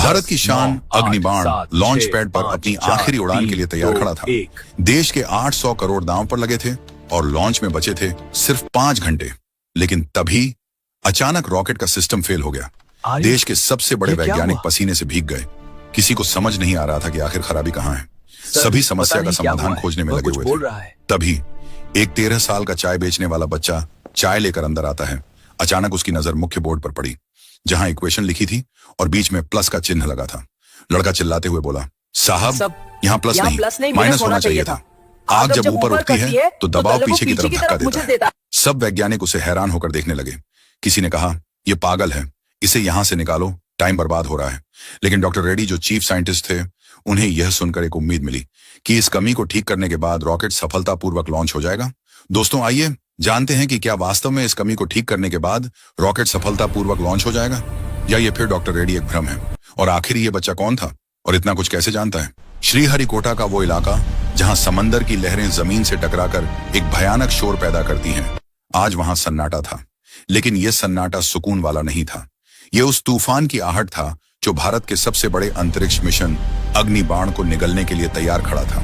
भारत की शान अग्निबाण launch pad पर अपनी आखिरी उड़ान के लिए तैयार खड़ा था। देश के 800 करोड़ दांव पर लगे थे और लॉन्च में बचे थे सिर्फ 5 घंटे। लेकिन तभी अचानक रॉकेट का सिस्टम फेल हो गया। देश के सबसे बड़े वैज्ञानिक पसीने से भीग गए। किसी को समझ नहीं आ रहा था कि आखिर खराबी कहाँ है। सभी समस्या का समाधान खोजने में लगे हुए थे। तभी एक 13 साल का चाय बेचने वाला बच्चा चाय लेकर अंदर आता है। अचानक उसकी नजर मुख्य बोर्ड पर पड़ी, जहां इक्वेशन लिखी थी और बीच में प्लस का चिन्ह लगा था। लड़का चिल्लाते हुए बोला, साहब यहाँ प्लस नहीं माइनस होना चाहिए था। आग जब ऊपर उठती है तो दबाव पीछे की तरफ धक्का देता है। सब वैज्ञानिक उसे हैरान होकर देखने लगे। किसी ने कहा, ये पागल है, इसे यहां से निकालो, टाइम बर्बाद हो रहा है। लेकिन डॉक्टर रेड्डी जो चीफ साइंटिस्ट थे, उन्हें यह सुनकर एक उम्मीद मिली कि इस कमी को ठीक करने के बाद रॉकेट सफलतापूर्वक लॉन्च हो जाएगा। दोस्तों, आइए जानते हैं कि क्या वास्तव में इस कमी को ठीक करने के बाद रॉकेट सफलतापूर्वक लॉन्च हो जाएगा, या ये फिर डॉक्टर रेड्डी एक भ्रम है। और आखिर ये बच्चा कौन था और इतना कुछ कैसे जानता है। श्रीहरिकोटा का वो इलाका जहां समंदर की लहरें जमीन से टकराकर एक भयानक शोर पैदा करती हैं, आज वहां सन्नाटा था। लेकिन यह सन्नाटा सुकून वाला नहीं था। यह उस तूफान की आहट था जो भारत के सबसे बड़े अंतरिक्ष मिशन अग्निबाण को निगलने के लिए तैयार खड़ा था।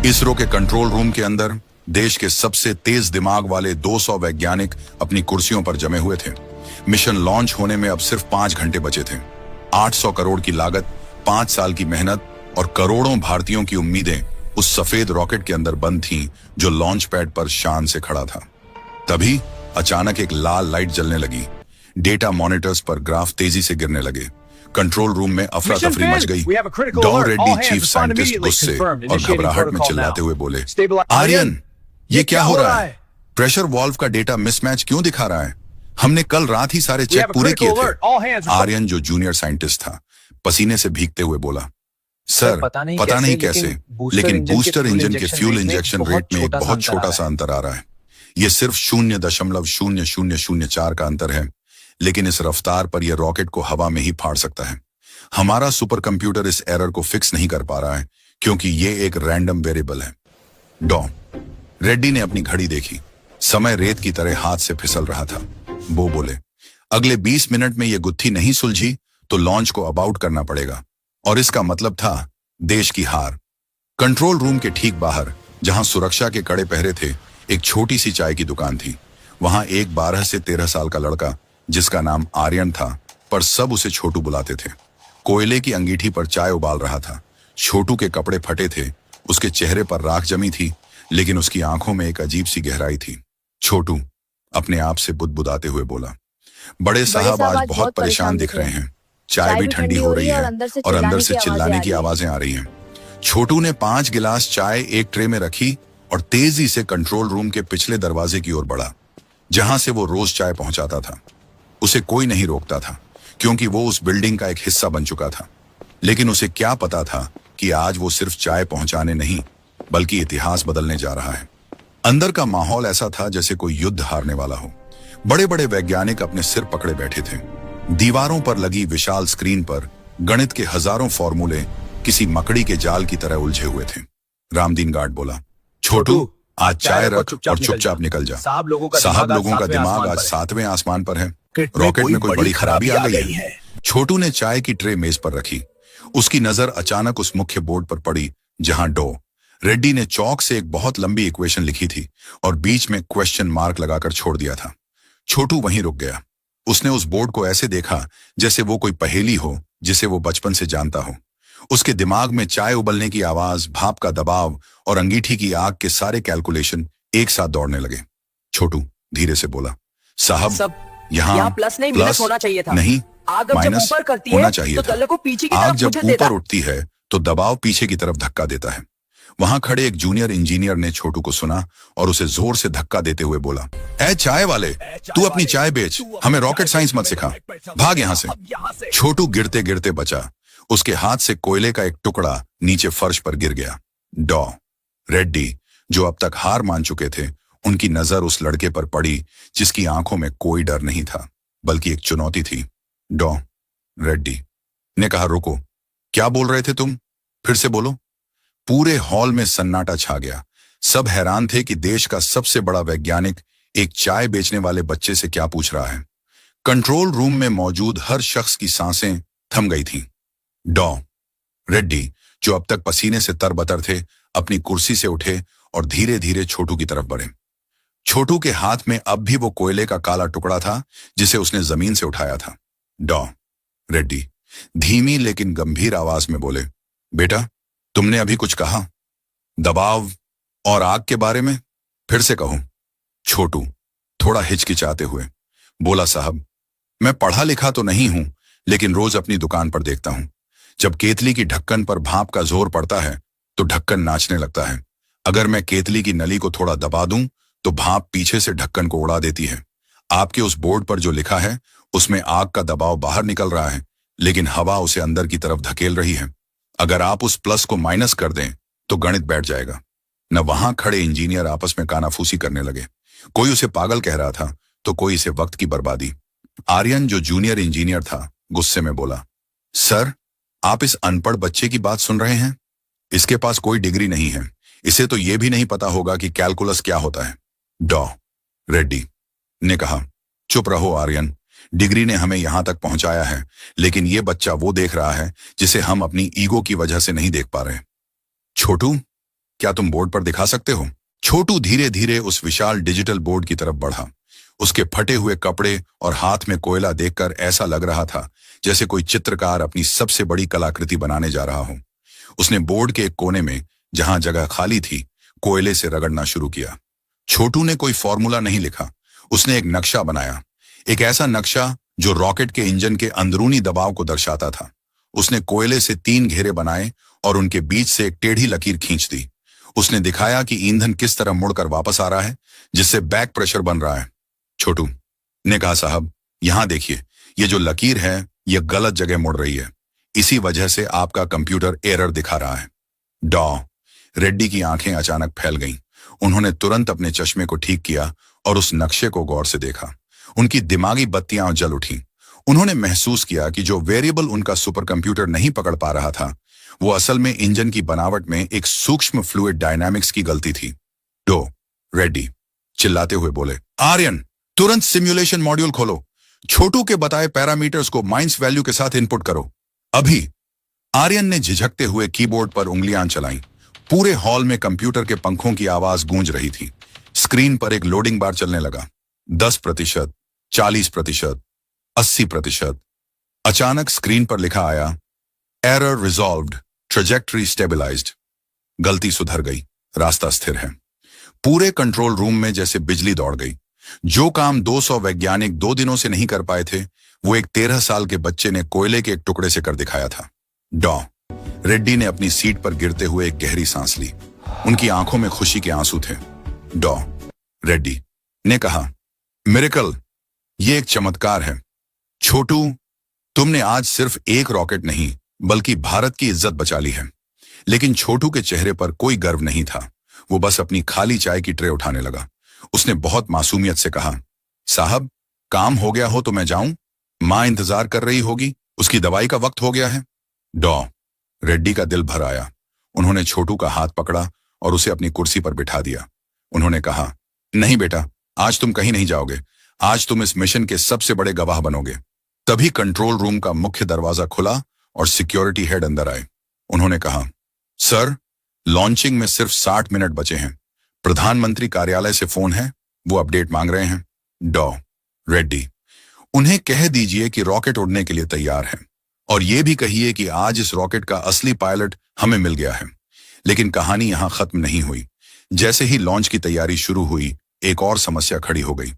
इसरो के कंट्रोल रूम के अंदर देश के सबसे तेज दिमाग वाले 200 वैज्ञानिक अपनी कुर्सियों पर जमे हुए थे। मिशन लॉन्च होने में अब सिर्फ 5 घंटे बचे थे। 800 करोड़ की लागत, 5 साल की मेहनत और करोड़ों भारतीयों की उम्मीदें उस सफेद रॉकेट के अंदर बंद थीं जो लॉन्च पैड पर शान से खड़ा था। तभी अचानक एक लाल लाइट जलने लगी। डेटा मॉनिटर्स पर ग्राफ तेजी से गिरने लगे। कंट्रोल रूम में अफरा तफरी मच गई। डॉ रेड्डी चीफ साइंटिस्ट गुस्से और घबराहट में चिल्लाते हुए बोले, आर्यन, ये क्या हो रहा है? प्रेशर वाल्व का डेटा मिसमैच क्यों दिखा रहा है? हमने कल रात ही सारे चेक पूरे किए थे। आर्यन जो जूनियर साइंटिस्ट था, पसीने से भीगते हुए बोला, सर पता नहीं कैसे, लेकिन बूस्टर इंजन के फ्यूल इंजेक्शन रेट में एक बहुत छोटा सा अंतर आ रहा है। यह सिर्फ 0.0004 का अंतर है, लेकिन इस रफ्तार पर यह रॉकेट को हवा में ही फाड़ सकता है। हमारा सुपर कंप्यूटर इस एरर को फिक्स नहीं कर पा रहा है क्योंकि यह एक रैंडम वेरिएबल है। डॉ रेड्डी ने अपनी घड़ी देखी। समय रेत की तरह हाथ से फिसल रहा था। वो बोले, अगले 20 मिनट में यह गुत्थी नहीं सुलझी तो लॉन्च को अबाउट करना पड़ेगा। और इसका मतलब था देश की हार। कंट्रोल रूम के ठीक बाहर, जहां सुरक्षा के कड़े पहरे थे, एक छोटी सी चाय की दुकान थी। वहां एक 12 से 13 साल का लड़का, जिसका नाम आर्यन था, पर सब उसे छोटू बुलाते थे, कोयले की अंगीठी पर चाय उबाल रहा था। छोटू के कपड़े फटे थे, उसके चेहरे पर राख जमी थी, लेकिन उसकी आंखों में एक अजीब सी गहराई थी। छोटू अपने आप से बुदबुदाते हुए बोला, बड़े साहब आज बहुत परेशान दिख रहे हैं। चाय भी ठंडी हो रही है और अंदर से चिल्लाने की आवाजें आ रही हैं। छोटू ने 5 गिलास चाय एक ट्रे में रखी और तेजी से कंट्रोल रूम के पिछले दरवाजे की ओर बढ़ा, जहां से वो रोज चाय पहुंचाता था। उसे कोई नहीं रोकता था क्योंकि वो उस बिल्डिंग का एक हिस्सा बन चुका था। लेकिन उसे क्या पता था कि आज वो सिर्फ चाय पहुंचाने नहीं, बल्कि इतिहास बदलने जा रहा है। अंदर का माहौल ऐसा था जैसे कोई युद्ध हारने वाला हो। बड़े बड़े वैज्ञानिक अपने सिर पकड़े बैठे थे। दीवारों पर लगी विशाल स्क्रीन पर गणित के हजारों फॉर्मूले किसी मकड़ी के जाल की तरह उलझे हुए थे। रामदीन गार्ड बोला, छोटू आज चाय रख और चुपचाप निकल जा। साहब लोगों का दिमाग आज 7वें आसमान पर है। रॉकेट में कोई बड़ी खराबी आ गई है। छोटू ने चाय की ट्रे मेज पर रखी। उसकी नजर अचानक उस मुख्य बोर्ड पर पड़ी जहां डॉ रेड्डी ने चौक से एक बहुत लंबी इक्वेशन लिखी थी और बीच में क्वेश्चन मार्क लगाकर छोड़ दिया था। छोटू वहीं रुक गया। उसने उस बोर्ड को ऐसे देखा जैसे वो कोई पहेली हो जिसे वो बचपन से जानता हो। उसके दिमाग में चाय उबलने की आवाज, भाप का दबाव और अंगीठी की आग के सारे कैलकुलेशन एक साथ दौड़ने लगे। छोटू धीरे से बोला, साहब यहाँ प्लस नहीं माइनस होना चाहिए था। नहीं, माइनस होना चाहिए था। आग जब ऊपर उठती है तो दबाव पीछे की तरफ धक्का देता है। वहां खड़े एक जूनियर इंजीनियर ने छोटू को सुना और उसे जोर से धक्का देते हुए बोला, ए चाय वाले, तू अपनी चाय बेच, हमें रॉकेट साइंस मत सिखा, भाग यहां से। छोटू गिरते गिरते बचा। उसके हाथ से कोयले का एक टुकड़ा नीचे फर्श पर गिर गया। डॉ रेड्डी, जो अब तक हार मान चुके थे, उनकी नजर उस लड़के पर पड़ी जिसकी आंखों में कोई डर नहीं था, बल्कि एक चुनौती थी। डॉ रेड्डी ने कहा, रुको, क्या बोल रहे थे तुम? फिर से बोलो। पूरे हॉल में सन्नाटा छा गया। सब हैरान थे कि देश का सबसे बड़ा वैज्ञानिक एक चाय बेचने वाले बच्चे से क्या पूछ रहा है। कंट्रोल रूम में मौजूद हर शख्स की सांसें थम गई थीं। डॉ रेड्डी, जो अब तक पसीने से तरबतर थे, अपनी कुर्सी से उठे और धीरे धीरे छोटू की तरफ बढ़े। छोटू के हाथ में अब भी वो कोयले का काला टुकड़ा था जिसे उसने जमीन से उठाया था। डॉ रेड्डी धीमी लेकिन गंभीर आवाज में बोले, बेटा, तुमने अभी कुछ कहा, दबाव और आग के बारे में? फिर से कहूं? छोटू थोड़ा हिचकिचाते हुए बोला, साहब, मैं पढ़ा लिखा तो नहीं हूं, लेकिन रोज अपनी दुकान पर देखता हूं, जब केतली की ढक्कन पर भाप का जोर पड़ता है तो ढक्कन नाचने लगता है। अगर मैं केतली की नली को थोड़ा दबा दूं तो भाप पीछे से ढक्कन को उड़ा देती है। आपके उस बोर्ड पर जो लिखा है उसमें आग का दबाव बाहर निकल रहा है, लेकिन हवा उसे अंदर की तरफ धकेल रही है। अगर आप उस प्लस को माइनस कर दें तो गणित बैठ जाएगा। न वहां खड़े इंजीनियर आपस में कानाफूसी करने लगे। कोई उसे पागल कह रहा था तो कोई इसे वक्त की बर्बादी। आर्यन, जो जूनियर इंजीनियर था, गुस्से में बोला, सर, आप इस अनपढ़ बच्चे की बात सुन रहे हैं? इसके पास कोई डिग्री नहीं है, इसे तो यह भी नहीं पता होगा कि कैलकुलस क्या होता है। डॉ रेड्डी ने कहा, चुप रहो आर्यन, डिग्री ने हमें यहां तक पहुंचाया है, लेकिन यह बच्चा वो देख रहा है जिसे हम अपनी ईगो की वजह से नहीं देख पा रहे। छोटू, क्या तुम बोर्ड पर दिखा सकते हो? छोटू धीरे धीरे उस विशाल डिजिटल बोर्ड की तरफ बढ़ा। उसके फटे हुए कपड़े और हाथ में कोयला देखकर ऐसा लग रहा था जैसे कोई चित्रकार अपनी सबसे बड़ी कलाकृति बनाने जा रहा हो। उसने बोर्ड के एक कोने में, जहां जगह खाली थी, कोयले से रगड़ना शुरू किया। छोटू ने कोई फॉर्मूला नहीं लिखा, उसने एक नक्शा बनाया, एक ऐसा नक्शा जो रॉकेट के इंजन के अंदरूनी दबाव को दर्शाता था। उसने कोयले से 3 घेरे बनाए और उनके बीच से एक टेढ़ी लकीर खींच दी। उसने दिखाया कि ईंधन किस तरह मुड़कर वापस आ रहा है, जिससे बैक प्रेशर बन रहा है। छोटू ने कहा, साहब, यहां देखिए, ये जो लकीर है ये गलत जगह मुड़ रही है, इसी वजह से आपका कंप्यूटर एरर दिखा रहा है। डॉ रेड्डी की आंखें अचानक फैल गईं। उन्होंने तुरंत अपने चश्मे को ठीक किया और उस नक्शे को गौर से देखा। उनकी दिमागी बत्तियां जल उठीं। उन्होंने महसूस किया कि जो वेरिएबल उनका सुपर कंप्यूटर नहीं पकड़ पा रहा था, वो असल में इंजन की बनावट में एक सूक्ष्म फ्लूइड डायनामिक्स की गलती थी। डॉ रेड्डी चिल्लाते हुए बोले, आर्यन, तुरंत सिमुलेशन मॉड्यूल खोलो, छोटू के बताए पैरामीटर्स को माइनस वैल्यू के साथ इनपुट करो, अभी। आर्यन ने झिझकते हुए कीबोर्ड पर उंगलियां चलाईं। पूरे हॉल में कंप्यूटर के पंखों की आवाज गूंज रही थी। स्क्रीन पर एक लोडिंग बार चलने लगा। 10%, 40%, 80%। अचानक स्क्रीन पर लिखा आया, एरर रिजॉल्व्ड, ट्रेजेक्टरी स्टेबलाइज्ड। गलती सुधर गई, रास्ता स्थिर है। पूरे कंट्रोल रूम में जैसे बिजली दौड़ गई। जो काम 200 वैज्ञानिक 2 दिनों से नहीं कर पाए थे, वो एक 13 साल के बच्चे ने कोयले के एक टुकड़े से कर दिखाया था। डॉ रेड्डी ने अपनी सीट पर गिरते हुए एक गहरी सांस ली। उनकी आंखों में खुशी के आंसू थे। डॉ रेड्डी ने कहा, मिरेकल, ये एक चमत्कार है। छोटू, तुमने आज सिर्फ एक रॉकेट नहीं बल्कि भारत की इज्जत बचा ली है। लेकिन छोटू के चेहरे पर कोई गर्व नहीं था। वो बस अपनी खाली चाय की ट्रे उठाने लगा। उसने बहुत मासूमियत से कहा, साहब, काम हो गया हो तो मैं जाऊं? मां इंतजार कर रही होगी, उसकी दवाई का वक्त हो गया है। डॉ रेड्डी का दिल भर आया। उन्होंने छोटू का हाथ पकड़ा और उसे अपनी कुर्सी पर बिठा दिया। उन्होंने कहा, नहीं बेटा, आज तुम कहीं नहीं जाओगे। आज तुम इस मिशन के सबसे बड़े गवाह बनोगे। तभी कंट्रोल रूम का मुख्य दरवाजा खुला और सिक्योरिटी हेड अंदर आए। उन्होंने कहा, सर, लॉन्चिंग में सिर्फ 60 मिनट बचे हैं। प्रधानमंत्री कार्यालय से फोन है, वो अपडेट मांग रहे हैं। डॉ रेड्डी, उन्हें कह दीजिए कि रॉकेट उड़ने के लिए तैयार है, और यह भी कहिए कि आज इस रॉकेट का असली पायलट हमें मिल गया है। लेकिन कहानी यहां खत्म नहीं हुई। जैसे ही लॉन्च की तैयारी शुरू हुई, एक और समस्या खड़ी हो गई।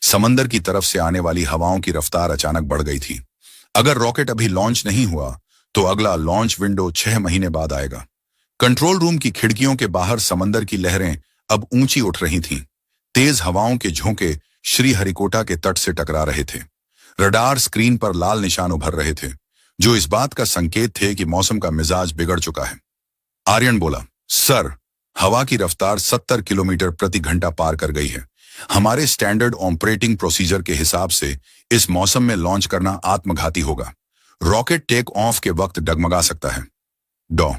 समंदर की तरफ से आने वाली हवाओं की रफ्तार अचानक बढ़ गई थी। अगर रॉकेट अभी लॉन्च नहीं हुआ तो अगला लॉन्च विंडो 6 महीने बाद आएगा। कंट्रोल रूम की खिड़कियों के बाहर समंदर की लहरें अब ऊंची उठ रही थीं। तेज हवाओं के झोंके श्रीहरिकोटा के तट से टकरा रहे थे। रडार स्क्रीन पर लाल निशान उभर रहे थे, जो इस बात का संकेत थे कि मौसम का मिजाज बिगड़ चुका है। आर्यन बोला, सर, हवा की रफ्तार 70 किलोमीटर प्रति घंटा पार कर गई है। हमारे स्टैंडर्ड ऑपरेटिंग प्रोसीजर के हिसाब से इस मौसम में लॉन्च करना आत्मघाती होगा। रॉकेट टेक ऑफ के वक्त डगमगा सकता है। डॉ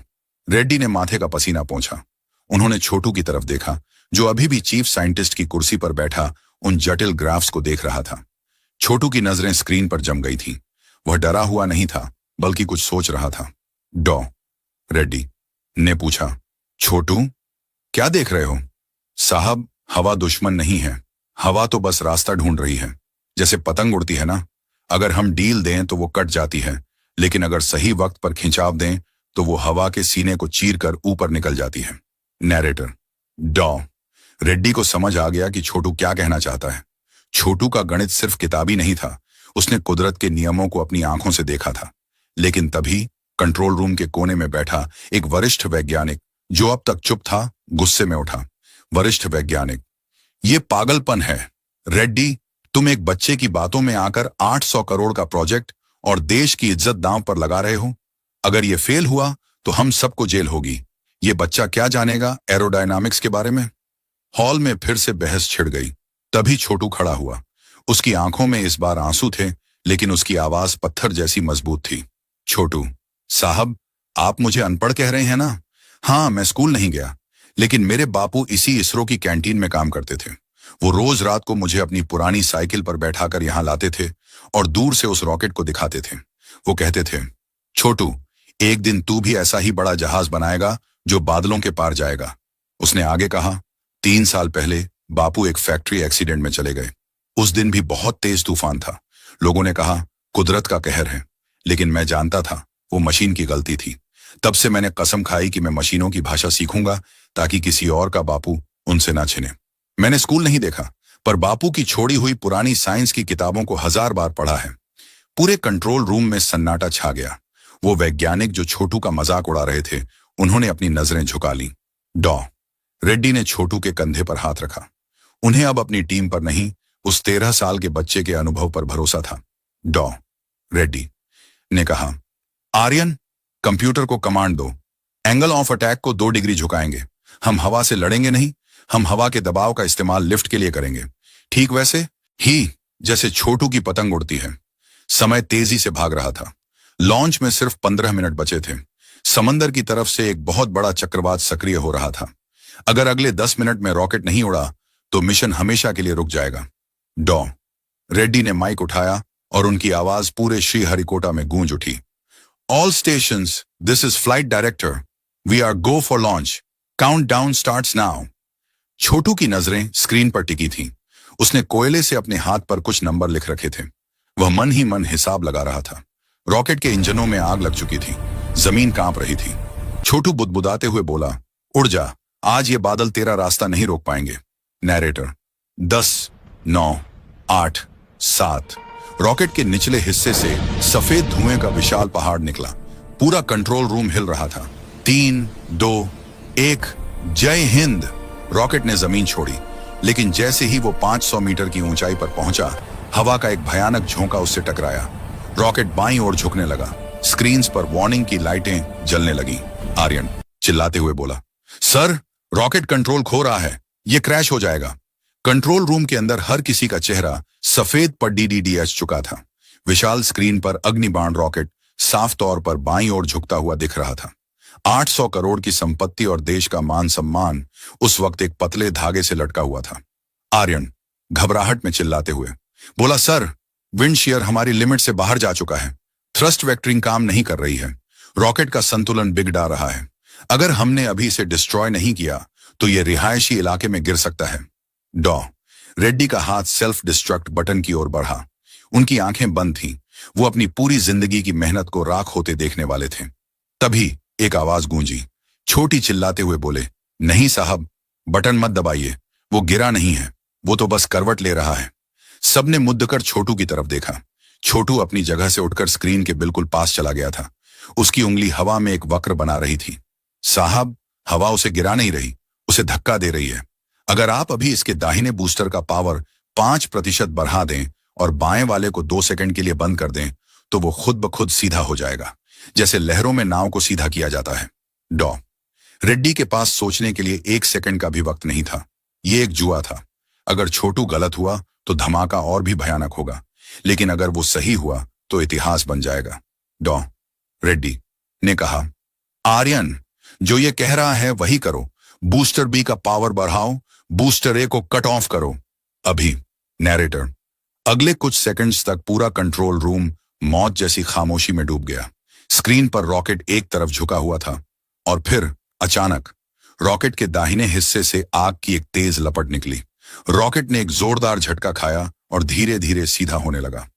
रेड्डी ने माथे का पसीना पोंछा। उन्होंने छोटू की तरफ देखा, जो अभी भी चीफ साइंटिस्ट की कुर्सी पर बैठा उन जटिल ग्राफ्स को देख रहा था। छोटू की नजरें स्क्रीन पर जम गई थीं। वह डरा हुआ नहीं था, बल्कि कुछ सोच रहा था। डॉ रेड्डी ने पूछा, छोटू क्या देख रहे हो? साहब, हवा दुश्मन नहीं है, हवा तो बस रास्ता ढूंढ रही है। जैसे पतंग उड़ती है ना, अगर हम डील दें तो वो कट जाती है, लेकिन अगर सही वक्त पर खिंचाव दें तो वो हवा के सीने को चीर कर ऊपर निकल जाती है। नैरेटर डॉ रेड्डी को समझ आ गया कि छोटू क्या कहना चाहता है। छोटू का गणित सिर्फ किताबी नहीं था, उसने कुदरत के नियमों को अपनी आंखों से देखा था। लेकिन तभी कंट्रोल रूम के कोने में बैठा एक वरिष्ठ वैज्ञानिक, जो अब तक चुप था, गुस्से में उठा। वरिष्ठ वैज्ञानिक, ये पागलपन है। रेड्डी, तुम एक बच्चे की बातों में आकर 800 करोड़ का प्रोजेक्ट और देश की इज्जत दांव पर लगा रहे हो। अगर ये फेल हुआ तो हम सबको जेल होगी। ये बच्चा क्या जानेगा एरोडायनामिक्स के बारे में? हॉल में फिर से बहस छिड़ गई। तभी छोटू खड़ा हुआ। उसकी आंखों में इस बार आंसू थे, लेकिन उसकी आवाज पत्थर जैसी मजबूत थी। छोटू साहब, आप मुझे अनपढ़ कह रहे हैं ना? हाँ, मैं स्कूल नहीं गया, लेकिन मेरे बापू इसी इसरो की कैंटीन में काम करते थे। वो रोज रात को मुझे अपनी पुरानी साइकिल पर बैठाकर यहाँ लाते थे और दूर से उस रॉकेट को दिखाते थे। वो कहते थे, छोटू, एक दिन तू भी ऐसा ही बड़ा जहाज बनाएगा जो बादलों के पार जाएगा। उसने आगे कहा, 3 साल पहले बापू एक फैक्ट्री एक्सीडेंट में चले गए। उस दिन भी बहुत तेज तूफान था। लोगों ने कहा कुदरत का कहर है, लेकिन मैं जानता था वो मशीन की गलती थी। तब से मैंने कसम खाई कि मैं मशीनों की भाषा सीखूंगा ताकि किसी और का बापू उनसे ना छिने। मैंने स्कूल नहीं देखा, पर बापू की छोड़ी हुई पुरानी साइंस की किताबों को 1000 बार पढ़ा है। पूरे कंट्रोल रूम में सन्नाटा छा गया। वो वैज्ञानिक जो छोटू का मजाक उड़ा रहे थे, उन्होंने अपनी नजरें झुका ली। डॉ रेड्डी ने छोटू के कंधे पर हाथ रखा। उन्हें अब अपनी टीम पर नहीं, उस 13 साल के बच्चे के अनुभव पर भरोसा था। डॉ रेड्डी ने कहा, आर्यन, कंप्यूटर को कमांड दो। एंगल ऑफ अटैक को 2 डिग्री झुकाएंगे। हम हवा से लड़ेंगे नहीं, हम हवा के दबाव का इस्तेमाल लिफ्ट के लिए करेंगे। ठीक वैसे ही जैसे छोटू की पतंग उड़ती है। समय तेजी से भाग रहा था। लॉन्च में सिर्फ 15 मिनट बचे थे। समंदर की तरफ से एक बहुत बड़ा चक्रवात सक्रिय हो रहा था। अगर अगले 10 मिनट में रॉकेट नहीं उड़ा तो मिशन हमेशा के लिए रुक जाएगा। डॉ रेड्डी ने माइक उठाया और उनकी आवाज पूरे श्रीहरिकोटा में गूंज उठी। All stations, this is flight director, we are go for launch, countdown starts now. Chhotu की नजरें स्क्रीन पर टिकी थीं। उसने कोयले से अपने हाथ पर कुछ नंबर लिख रखे थे। वह मन ही मन हिसाब लगा रहा था। रॉकेट के इंजनों में आग लग चुकी थी, जमीन कांप रही थी। छोटू बुदबुदाते हुए बोला, उड़ जा, आज ये बादल तेरा रास्ता नहीं रोक पाएंगे। नैरेटर 10, 9, 8, 7। रॉकेट के निचले हिस्से से सफेद धुएं का विशाल पहाड़ निकला। पूरा कंट्रोल रूम हिल रहा था। 3, 2, 1, जय हिंद। रॉकेट ने जमीन छोड़ी, लेकिन जैसे ही वो 500 मीटर की ऊंचाई पर पहुंचा, हवा का एक भयानक झोंका उससे टकराया। रॉकेट बाईं ओर झुकने लगा। स्क्रीन्स पर वार्निंग की लाइटें जलने लगी। आर्यन चिल्लाते हुए बोला, सर, रॉकेट कंट्रोल खो रहा है, ये क्रैश हो जाएगा। कंट्रोल रूम के अंदर हर किसी का चेहरा सफेद पर डीडीडीएच चुका था। विशाल स्क्रीन पर अग्निबाण रॉकेट साफ तौर पर बाईं ओर झुकता हुआ दिख रहा था। 800 करोड़ की संपत्ति और देश का मान सम्मान उस वक्त एक पतले धागे से लटका हुआ था। आर्यन घबराहट में चिल्लाते हुए बोला, सर, विंड शेयर हमारी लिमिट से बाहर जा चुका है। थ्रस्ट वेक्टरिंग काम नहीं कर रही है। रॉकेट का संतुलन बिगड़ा रहा है। अगर हमने अभी इसे डिस्ट्रॉय नहीं किया तो यह रिहायशी इलाके में गिर सकता है। डॉ रेड्डी का हाथ सेल्फ डिस्ट्रक्ट बटन की ओर बढ़ा। उनकी आंखें बंद थीं। वो अपनी पूरी जिंदगी की मेहनत को राख होते देखने वाले थे। तभी एक आवाज गूंजी। छोटी चिल्लाते हुए बोले, नहीं साहब, बटन मत दबाइए, वो गिरा नहीं है, वो तो बस करवट ले रहा है। सबने मुद्दकर छोटू की तरफ देखा। छोटू अपनी जगह से उठकर स्क्रीन के बिल्कुल पास चला गया था। उसकी उंगली हवा में एक वक्र बना रही थी। साहब, हवा उसे गिरा नहीं रही, उसे धक्का दे रही है। अगर आप अभी इसके दाहिने बूस्टर का पावर 5% बढ़ा दें और बाएं वाले को 2 सेकंड के लिए बंद कर दें तो वो खुद ब खुद सीधा हो जाएगा, जैसे लहरों में नाव को सीधा किया जाता है। डॉ रेड्डी के पास सोचने के लिए 1 सेकंड का भी वक्त नहीं था। ये एक जुआ था। अगर छोटू गलत हुआ तो धमाका और भी भयानक होगा, लेकिन अगर वो सही हुआ तो इतिहास बन जाएगा। डॉ रेड्डी ने कहा, आर्यन, जो ये कह रहा है वही करो। बूस्टर बी का पावर बढ़ाओ, बूस्टर ए को कट ऑफ करो अभी। नैरेटर अगले कुछ सेकंड्स तक पूरा कंट्रोल रूम मौत जैसी खामोशी में डूब गया। स्क्रीन पर रॉकेट एक तरफ झुका हुआ था और फिर अचानक रॉकेट के दाहिने हिस्से से आग की एक तेज लपट निकली। रॉकेट ने एक जोरदार झटका खाया और धीरे धीरे सीधा होने लगा।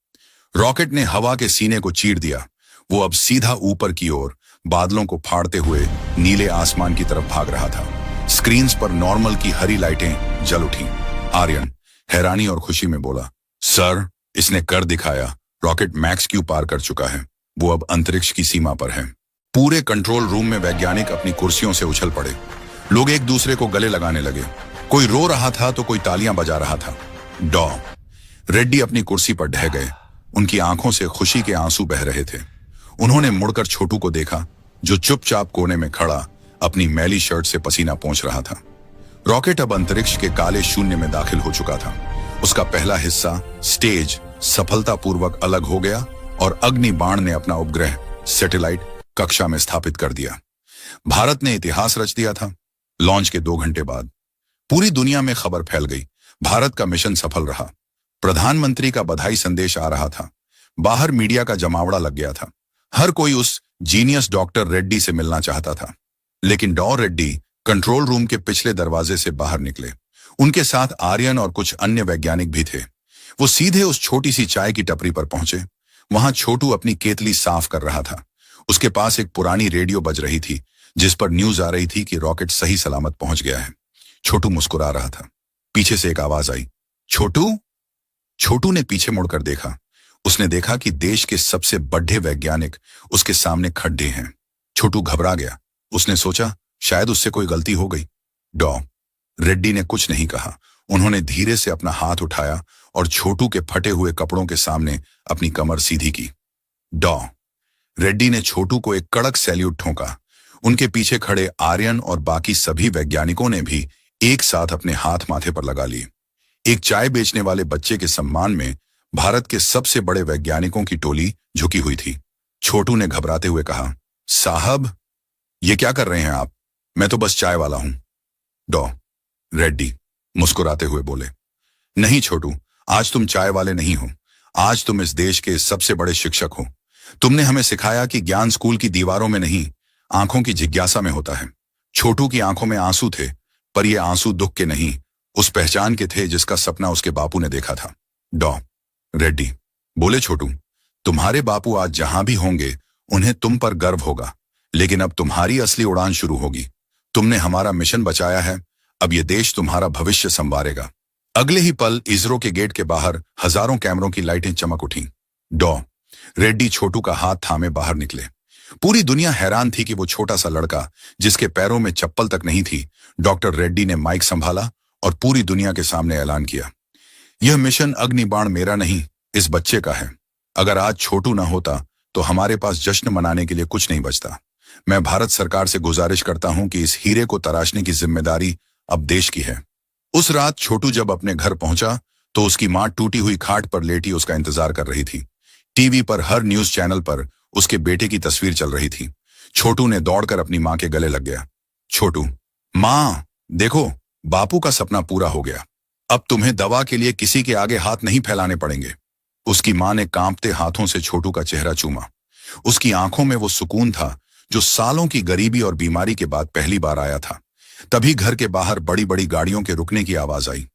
रॉकेट ने हवा के सीने को चीर दिया। वो अब सीधा ऊपर की ओर बादलों को फाड़ते हुए नीले आसमान की तरफ भाग रहा था। स्क्रीन पर नॉर्मल की हरी लाइटें जल उठी। आर्यन हैरानी और खुशी में बोला, सर, इसने कर दिखाया। रॉकेट मैक्स क्यू पार कर चुका है। वो अब अंतरिक्ष की सीमा पर है। पूरे कंट्रोल रूम में वैज्ञानिक अपनी कुर्सियों से उछल पड़े। लोग एक दूसरे को गले लगाने लगे। कोई रो रहा था तो कोई तालियां बजा रहा था। डॉ रेड्डी अपनी कुर्सी पर ढह गए। उनकी आंखों से खुशी के आंसू बह रहे थे। उन्होंने मुड़कर छोटू को देखा, जो चुपचाप कोने में खड़ा अपनी मैली शर्ट से पसीना पोंछ रहा था। रॉकेट अब अंतरिक्ष के काले शून्य में दाखिल हो चुका था। उसका पहला हिस्सा स्टेज सफलतापूर्वक अलग हो गया और अग्नि बाण ने अपना उपग्रह सैटेलाइट कक्षा में स्थापित कर दिया। भारत ने इतिहास रच दिया था। लॉन्च के 2 घंटे बाद पूरी दुनिया में खबर फैल गई, भारत का मिशन सफल रहा। प्रधानमंत्री का बधाई संदेश आ रहा था। बाहर मीडिया का जमावड़ा लग गया था। हर कोई उस जीनियस डॉक्टर रेड्डी से मिलना चाहता था। लेकिन डॉ रेड्डी कंट्रोल रूम के पिछले दरवाजे से बाहर निकले। उनके साथ आर्यन और कुछ अन्य वैज्ञानिक भी थे। वो सीधे उस छोटी सी चाय की टपरी पर पहुंचे। वहां छोटू अपनी केतली साफ कर रहा था। उसके पास एक पुरानी रेडियो बज रही थी, जिस पर न्यूज आ रही थी कि रॉकेट सही सलामत पहुंच गया है। छोटू मुस्कुरा रहा था। पीछे से एक आवाज आई, छोटू। छोटू ने पीछे मुड़कर देखा। उसने देखा कि देश के सबसे बड़े वैज्ञानिक उसके सामने खड़े हैं। छोटू घबरा गया। उसने सोचा शायद उससे कोई गलती हो गई। डॉ रेड्डी ने कुछ नहीं कहा। उन्होंने धीरे से अपना हाथ उठाया और छोटू के फटे हुए कपड़ों के सामने अपनी कमर सीधी की। डॉ रेड्डी ने छोटू को एक कड़क सैल्यूट ठोका। उनके पीछे खड़े आर्यन और बाकी सभी वैज्ञानिकों ने भी एक साथ अपने हाथ माथे पर लगा लिए। एक चाय बेचने वाले बच्चे के सम्मान में भारत के सबसे बड़े वैज्ञानिकों की टोली झुकी हुई थी। छोटू ने घबराते हुए कहा, साहब, ये क्या कर रहे हैं आप? मैं तो बस चाय वाला हूं। डॉ रेड्डी मुस्कुराते हुए बोले, नहीं छोटू, आज तुम चाय वाले नहीं हो। आज तुम इस देश के सबसे बड़े शिक्षक हो। तुमने हमें सिखाया कि ज्ञान स्कूल की दीवारों में नहीं, आंखों की जिज्ञासा में होता है। छोटू की आंखों में आंसू थे, पर ये आंसू दुख के नहीं, उस पहचान के थे जिसका सपना उसके बापू ने देखा था। डॉ रेड्डी बोले, छोटू, तुम्हारे बापू आज जहां भी होंगे उन्हें तुम पर गर्व होगा। लेकिन अब तुम्हारी असली उड़ान शुरू होगी। तुमने हमारा मिशन बचाया है। अब ये देश तुम्हारा भविष्य संवारेगा। अगले ही पल इसरो के गेट के बाहर हजारों कैमरों की लाइटें चमक उठीं। डॉ रेड्डी छोटू का हाथ थामे बाहर निकले। पूरी दुनिया हैरान थी कि वो छोटा सा लड़का, जिसके पैरों में चप्पल तक नहीं थी। डॉक्टर रेड्डी ने माइक संभाला और पूरी दुनिया के सामने ऐलान किया, यह मिशन अग्निबाण मेरा नहीं, इस बच्चे का है। अगर आज छोटू ना होता तो हमारे पास जश्न मनाने के लिए कुछ नहीं बचता। मैं भारत सरकार से गुजारिश करता हूं कि इस हीरे को तराशने की जिम्मेदारी अब देश की है। उस रात छोटू जब अपने घर पहुंचा तो उसकी मां टूटी हुई खाट पर लेटी उसका इंतजार कर रही थी। टीवी पर हर न्यूज चैनल पर उसके बेटे की तस्वीर चल रही थी। छोटू ने दौड़कर अपनी मां के गले लग गया। छोटू, मां, देखो, बापू का सपना पूरा हो गया। अब तुम्हें दवा के लिए किसी के आगे हाथ नहीं फैलाने पड़ेंगे। उसकी मां ने कांपते हाथों से छोटू का चेहरा चूमा। उसकी आंखों में वो सुकून था जो सालों की गरीबी और बीमारी के बाद पहली बार आया था। तभी घर के बाहर बड़ी बड़ी गाड़ियों के रुकने की आवाज आई।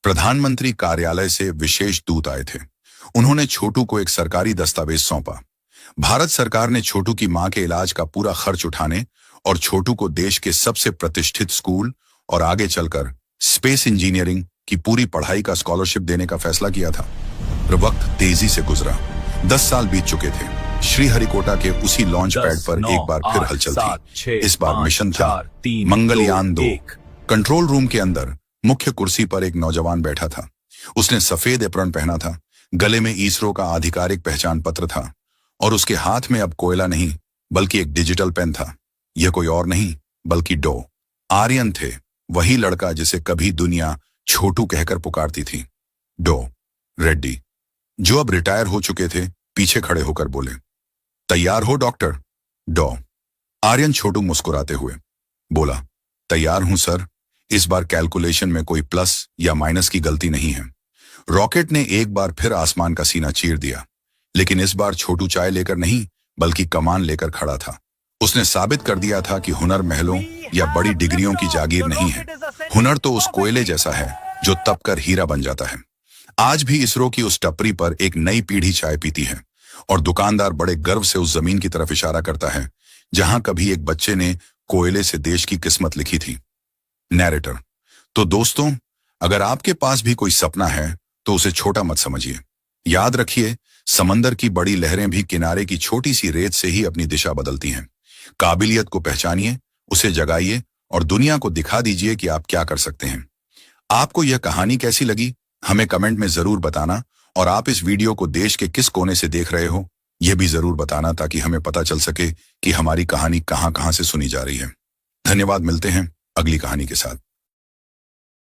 प्रधानमंत्री कार्यालय से विशेष दूत आए थे। उन्होंने छोटू को एक सरकारी दस्तावेज सौंपा। भारत सरकार ने छोटू की मां के इलाज का पूरा खर्च उठाने और छोटू को देश के सबसे प्रतिष्ठित स्कूल और आगे चलकर स्पेस इंजीनियरिंग की पूरी पढ़ाई का स्कॉलरशिप देने का फैसला किया था। वक्त तेजी से गुजरा। 10 साल बीत चुके थे। श्रीहरिकोटा के उसी लॉन्च पैड पर एक बार फिर हलचल थी। इस बार मिशन था मंगलयान 2। कंट्रोल रूम के अंदर मुख्य कुर्सी पर एक नौजवान बैठा था। उसने सफेद एप्रन पहना था। गले में इसरो का आधिकारिक पहचान पत्र था और उसके हाथ में अब कोयला नहीं बल्कि एक डिजिटल पेन था। यह कोई और नहीं बल्कि डॉ आर्यन थे, वही लड़का जिसे कभी दुनिया छोटू कहकर पुकारती थी। डॉ रेड्डी, जो अब रिटायर हो चुके थे, पीछे खड़े होकर बोले, तैयार हो डॉक्टर? डॉ आर्यन छोटू मुस्कुराते हुए बोला, तैयार हूं सर। इस बार कैलकुलेशन में कोई प्लस या माइनस की गलती नहीं है। रॉकेट ने एक बार फिर आसमान का सीना चीर दिया, लेकिन इस बार छोटू चाय लेकर नहीं बल्कि कमान लेकर खड़ा था। उसने साबित कर दिया था कि हुनर महलों या बड़ी डिग्रियों की जागीर नहीं है। हुनर तो उस कोयले जैसा है जो तपकर हीरा बन जाता है। आज भी इसरो की उस टपरी पर एक नई पीढ़ी चाय पीती है और दुकानदार बड़े गर्व से उस जमीन की तरफ इशारा करता है जहां कभी एक बच्चे ने कोयले से देश की किस्मत लिखी थी। नैरेटर। तो दोस्तों, अगर आपके पास भी कोई सपना है तो उसे छोटा मत समझिए। याद रखिए, समंदर की बड़ी लहरें भी किनारे की छोटी सी रेत से ही अपनी दिशा बदलती हैं। काबिलियत को पहचानिए, उसे जगाइए और दुनिया को दिखा दीजिए कि आप क्या कर सकते हैं। आपको यह कहानी कैसी लगी, हमें कमेंट में जरूर बताना, और आप इस वीडियो को देश के किस कोने से देख रहे हो यह भी जरूर बताना, ताकि हमें पता चल सके कि हमारी कहानी कहां कहां से सुनी जा रही है। धन्यवाद। मिलते हैं अगली कहानी के साथ।